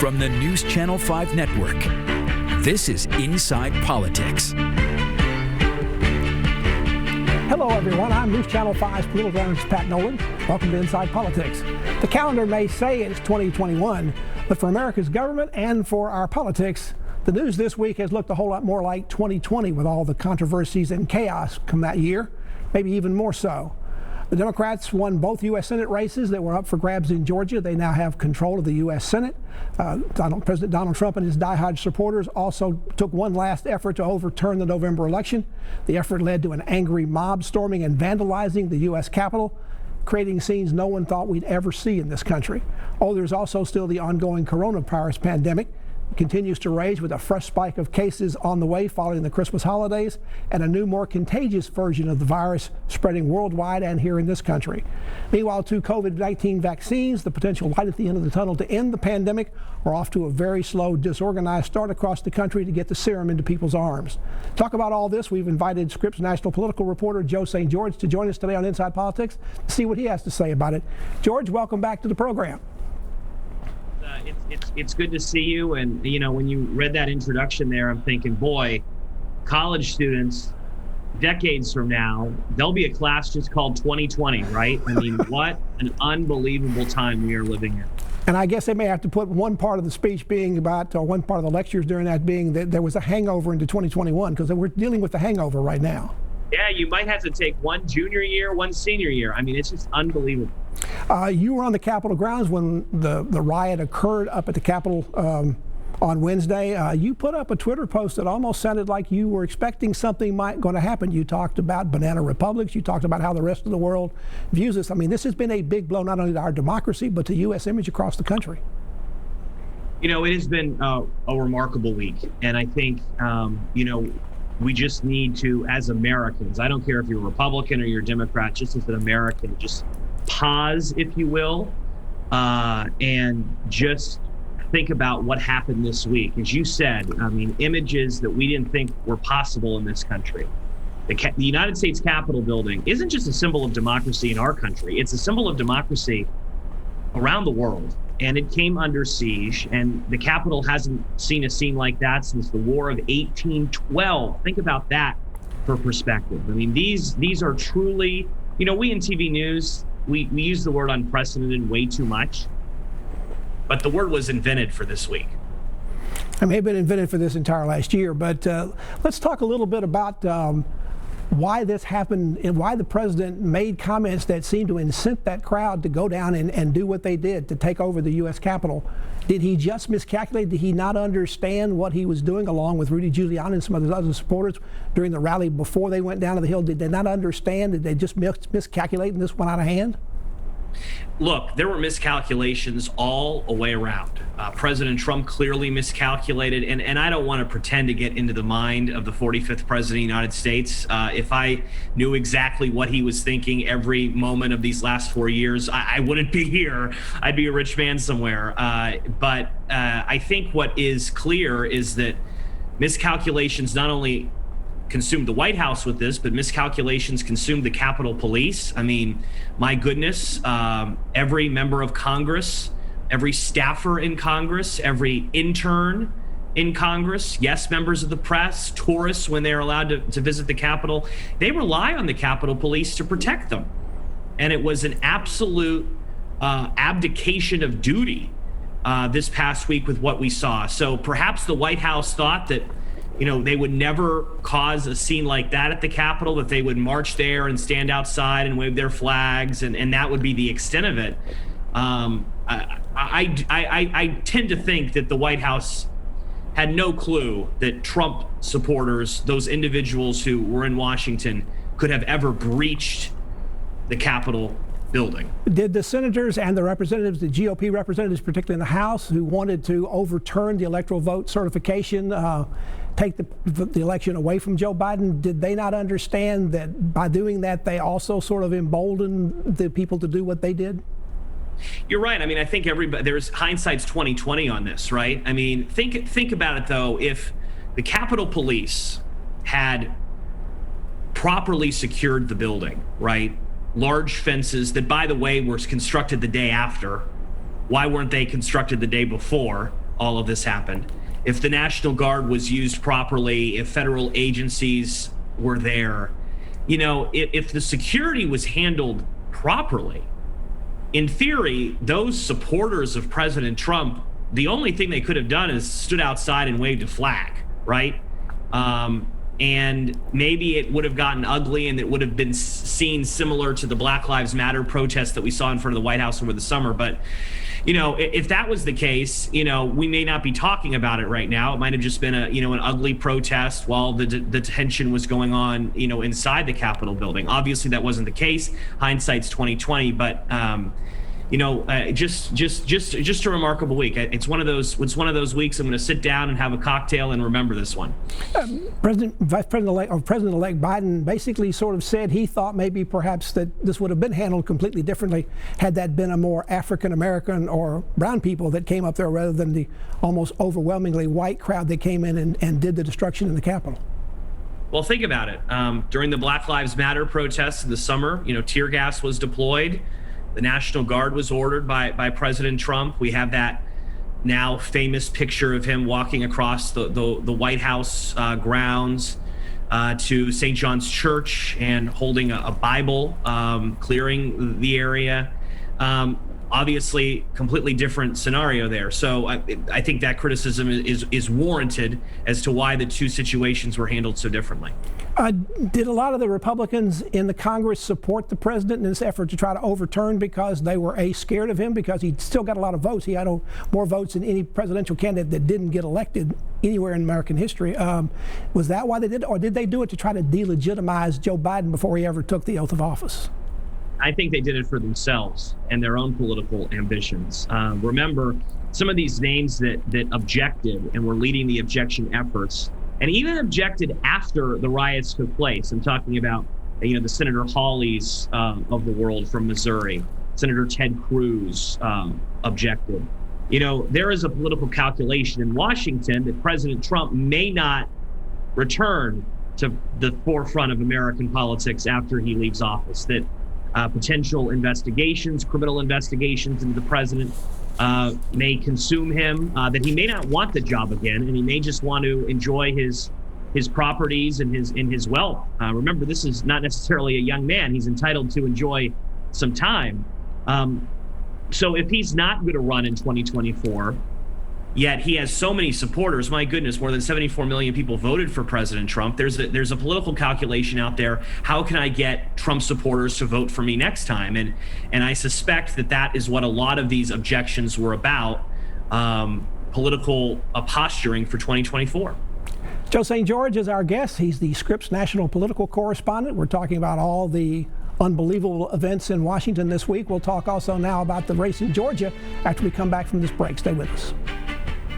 From the NewsChannel 5 network, this is Inside Politics. Hello, everyone. I'm NewsChannel 5's political analyst Pat Nolan. Welcome to Inside Politics. The calendar may say it's 2021, but for America's government and for our politics, the news this week has looked a whole lot more like 2020 with all the controversies and chaos come that year, maybe even more so. The Democrats won both U.S. Senate races that were up for grabs in Georgia. They now have control of the U.S. Senate. President Donald Trump and his diehard supporters also took one last effort to overturn the November election. The effort led to an angry mob storming and vandalizing the U.S. Capitol, creating scenes no one thought we'd ever see in this country. Oh, there's also still the ongoing coronavirus pandemic. It continues to rage with a fresh spike of cases on the way following the Christmas holidays and a new, more contagious version of the virus spreading worldwide and here in this country. Meanwhile, two COVID-19 vaccines, the potential light at the end of the tunnel to end the pandemic, are off to a very slow, disorganized start across the country to get the serum into people's arms. To talk about all this, we've invited Scripps national political reporter Joe St. George to join us today on Inside Politics to see what he has to say about it. George, welcome back to the program. It's good to see you. And, you know, when you read that introduction there, I'm thinking, boy, college students, decades from now, there'll be a class just called 2020, right? I mean, what an unbelievable time we are living in. And I guess they may have to put one part of the speech being about, or one part of the lectures during that being that there was a hangover into 2021, because we're dealing with the hangover right now. Yeah, you might have to take one junior year, one senior year. I mean, it's just unbelievable. You were on the Capitol grounds when the riot occurred up at the Capitol on Wednesday. You put up a Twitter post that almost sounded like you were expecting something going to happen. You talked about banana republics. You talked about how the rest of the world views this. I mean, this has been a big blow not only to our democracy, but to U.S. image across the country. You know, it has been a remarkable week. And I think, you know, we just need to, as Americans, I don't care if you're a Republican or you're a Democrat, just as an American, just pause, if you will, and just think about what happened this week. As you said, I mean, images that we didn't think were possible in this country. The United States Capitol building isn't just a symbol of democracy in our country. It's a symbol of democracy around the world. And it came under siege, and the Capitol hasn't seen a scene like that since the War of 1812. Think about that for perspective. I mean, these are truly, you know, we in TV news, we use the word unprecedented way too much, but the word was invented for this week. I may have been invented for this entire last year, but let's talk a little bit about why this happened and why the president made comments that seemed to incent that crowd to go down and do what they did to take over the U.S. Capitol. Did he just miscalculate? Did he not understand what he was doing, along with Rudy Giuliani and some of his other supporters during the rally before they went down to the Hill? Did they not understand? Did they just miscalculate and this went out of hand? Look, there were miscalculations all the way around. President Trump clearly miscalculated, and I don't want to pretend to get into the mind of the 45th president of the United States. If I knew exactly what he was thinking every moment of these last 4 years, I wouldn't be here. I'd be a rich man somewhere. But I think what is clear is that miscalculations not only consumed the White House with this, but miscalculations consumed the Capitol Police. I mean, my goodness, every member of Congress, every staffer in Congress, every intern in Congress, yes, members of the press, tourists when they're allowed to visit the Capitol, they rely on the Capitol Police to protect them. And it was an absolute abdication of duty this past week with what we saw. So perhaps the White House thought that, you know, they would never cause a scene like that at the Capitol, that they would march there and stand outside and wave their flags, and that would be the extent of it. I tend to think that the White House had no clue that Trump supporters, those individuals who were in Washington, could have ever breached the Capitol building. Did the senators and the representatives, the GOP representatives, particularly in the House, who wanted to overturn the electoral vote certification, take the election away from Joe Biden, did they not understand that by doing that they also sort of emboldened the people to do what they did? You're right. I mean, I think there's hindsight's 20/20 on this, right? I mean, think about it though. If the Capitol Police had properly secured the building, right? Large fences that, by the way, were constructed the day after. Why weren't they constructed the day before? all of this happened, if the National Guard was used properly, if federal agencies were there, you know, if the security was handled properly, in theory, those supporters of President Trump, the only thing they could have done is stood outside and waved a flag, right? And maybe it would have gotten ugly and it would have been seen similar to the Black Lives Matter protests that we saw in front of the White House over the summer. But, you know, if that was the case, you know, we may not be talking about it right now. It might have just been a, you know, an ugly protest while the detention was going on, you know, inside the Capitol building. Obviously, that wasn't the case. Hindsight's 2020, but you know, just a remarkable week. It's one of those weeks I'm going to sit down and have a cocktail and remember this one. Vice President-elect or President-elect Biden basically sort of said he thought maybe perhaps that this would have been handled completely differently had that been a more African American or brown people that came up there rather than the almost overwhelmingly white crowd that came in and did the destruction in the Capitol. Well, think about it. During the Black Lives Matter protests in the summer, you know, tear gas was deployed. The National Guard was ordered by President Trump. We have that now famous picture of him walking across the White House grounds to St. John's Church and holding a Bible, clearing the area. Obviously, completely different scenario there. So I think that criticism is warranted as to why the two situations were handled so differently. Did a lot of the Republicans in the Congress support the president in this effort to try to overturn because they were scared of him because he still got a lot of votes? He had more votes than any presidential candidate that didn't get elected anywhere in American history. Was that why they did it, or did they do it to try to delegitimize Joe Biden before he ever took the oath of office? I think they did it for themselves and their own political ambitions. Remember, some of these names that objected and were leading the objection efforts, and even objected after the riots took place. I'm talking about, you know, the Senator Hawleys of the world from Missouri. Senator Ted Cruz objected. You know, there is a political calculation in Washington that President Trump may not return to the forefront of American politics after he leaves office, that potential investigations, criminal investigations into the president may consume him, that he may not want the job again, and he may just want to enjoy his properties and his wealth. Remember, this is not necessarily a young man. He's entitled to enjoy some time. So if he's not going to run in 2024, yet he has so many supporters, my goodness, more than 74 million people voted for President Trump. There's a political calculation out there. How can I get Trump supporters to vote for me next time? And I suspect that is what a lot of these objections were about, political posturing for 2024. Joe St. George is our guest. He's the Scripps national political correspondent. We're talking about all the unbelievable events in Washington this week. We'll talk also now about the race in Georgia after we come back from this break. Stay with us.